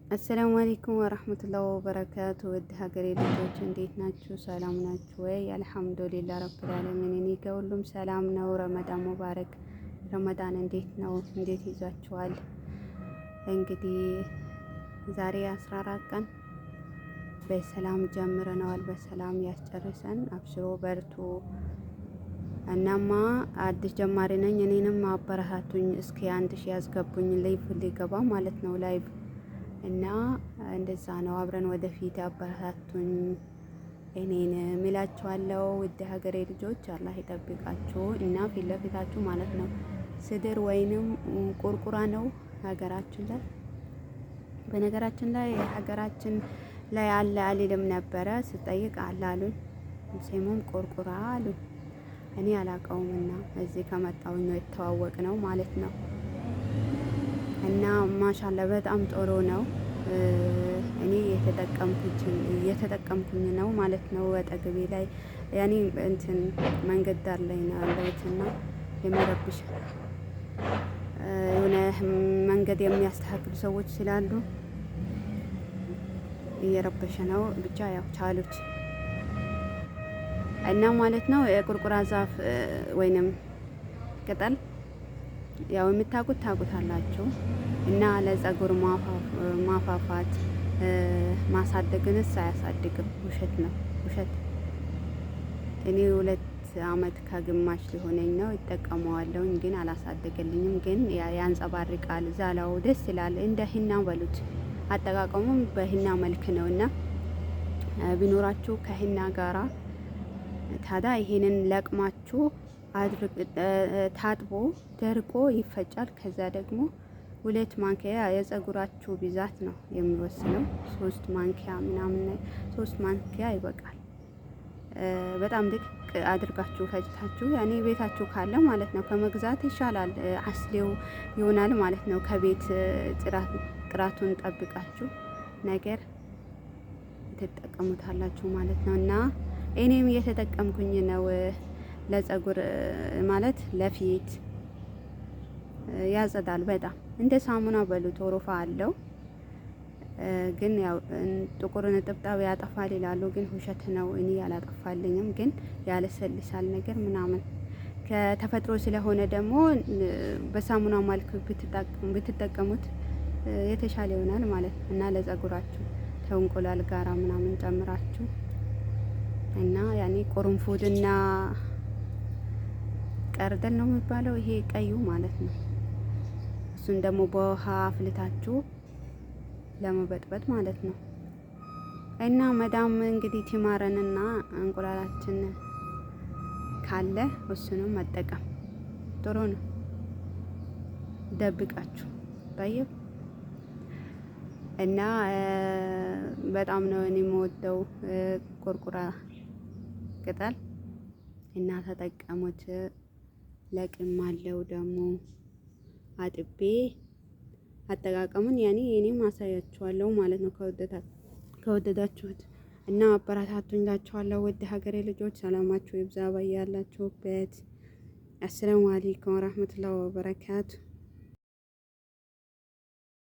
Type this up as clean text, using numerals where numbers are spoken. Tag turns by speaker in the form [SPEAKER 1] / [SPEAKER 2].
[SPEAKER 1] አሰላሙ አለይኩም ወራህመቱላሂ ወበረካቱ። ውድ ሀገሬ ልጆች እንዴት ናችሁ? ሰላም ናችሁ ወይ? አልሐምዱሊላህ ረብል ዓለሚን እኔ ጋር ሁሉም ሰላም ነው። ረመዳን ሙባረክ። ረመዳን እንዴት ነው? እንዴት ይዟችኋል? እንግዲህ ዛሬ 14 ቀን በሰላም ጀምረነዋል። በሰላም ያስጨርሰን። አብሽሮ በርቱ። እናማ አዲስ ጀማሪ ነኝ። እኔንም አበረታቱኝ። እስኪ 1000 ያስገቡኝ ላይቭ ሊገባ ማለት ነው ላይቭ እና እንደዛ ነው። አብረን ወደፊት አበረታቱኝ እኔን እምላችኋለሁ። ውድ ሀገሬ ልጆች አላህ ይጠብቃችሁ እና ፊት ለፊታችሁ ማለት ነው ስድር ወይንም ቁርቁራ ነው ሀገራችን ላይ። በነገራችን ላይ ሀገራችን ላይ አለ አልልም ነበረ ስጠይቅ አለ አሉኝ። ሙስሊሙም ቁርቁራ አሉኝ። እኔ አላውቀውምና እዚህ ከመጣሁኝ ነው የተዋወቅ ነው ማለት ነው። እና ማሻአላ በጣም ጥሩ ነው። እኔ እየተጠቀምኩኝ ነው ማለት ነው። አጠገቤ ላይ ያኔ እንትን መንገድ ዳር ላይ ነው ያለሁት እና የሚረብሽ የሆነ መንገድ የሚያስተካክሉ ሰዎች ስላሉ እየረበሸ ነው። ብቻ ያው ቻሉት እና ማለት ነው። የቁርቁራ ዛፍ ወይንም ቅጠል ያው የምታውቁት ታውቁታላችሁ። እና ለፀጉር ማፋፋት ማሳደግንስ አያሳድግም፣ ውሸት ነው ውሸት። እኔ 2 አመት ከግማሽ ሊሆነኝ ነው ይጠቀመዋለሁኝ፣ ግን አላሳደገልኝም። ግን ያንጸባርቃል፣ ዛላው ደስ ይላል። እንደ ሂና በሉት፣ አጠቃቀሙም በሂና መልክ ነው እና ቢኖራችሁ ከሂና ጋራ ታዲያ ይሄንን ለቅማችሁ ታጥቦ ደርቆ ይፈጫል። ከዛ ደግሞ 2 ማንኪያ የፀጉራችሁ ብዛት ነው የሚወስነው። 3 ማንኪያ ምናምን 3 ማንኪያ ይበቃል። በጣም ድቅቅ አድርጋችሁ ፈጭታችሁ ያኔ ቤታችሁ ካለ ማለት ነው ከመግዛት ይሻላል። አስሌው ይሆናል ማለት ነው። ከቤት ጥራቱን ጠብቃችሁ ነገር ትጠቀሙታላችሁ ማለት ነው። እና እኔም እየተጠቀምኩኝ ነው። ለፀጉር ማለት ለፊት ያጸዳል በጣም እንደ ሳሙና በሉት። ወሮፋ አለው ግን ያው ጥቁር ነጥብጣብ ያጠፋል ይላሉ፣ ግን ውሸት ነው። እኔ ያላጠፋልኝም፣ ግን ያለሰልሳል ነገር ምናምን። ከተፈጥሮ ስለሆነ ደግሞ በሳሙና መልክ ብትጠቀሙት የተሻለ ይሆናል ማለት ነው። እና ለፀጉራችሁ ከእንቁላል ጋራ ምናምን ጨምራችሁ እና ያኔ ቁርንፉድና ቀርደል ነው የሚባለው ይሄ ቀዩ ማለት ነው። እሱን ደግሞ በውሃ አፍልታችሁ ለመበጥበጥ ማለት ነው። እና መዳም እንግዲህ ቲማረንና እንቁላላችን ካለ እሱንም መጠቀም ጥሩ ነው። ደብቃችሁ ጠይብ እና በጣም ነው እኔ የምወደው ቁርቁራ ቅጠል እና ተጠቀሙት። ለቅም አለው ደግሞ አጥቤ አጠቃቀሙን ያኔ እኔም አሳያችኋለሁ ማለት ነው ከወደዳችሁት። እና አበረታቱኝ እላችኋለሁ። ውድ ሀገሬ ልጆች ሰላማችሁ ይብዛ በያላችሁበት። አሰላሙ አለይኩም ወራህመቱላሂ ወበረካቱ።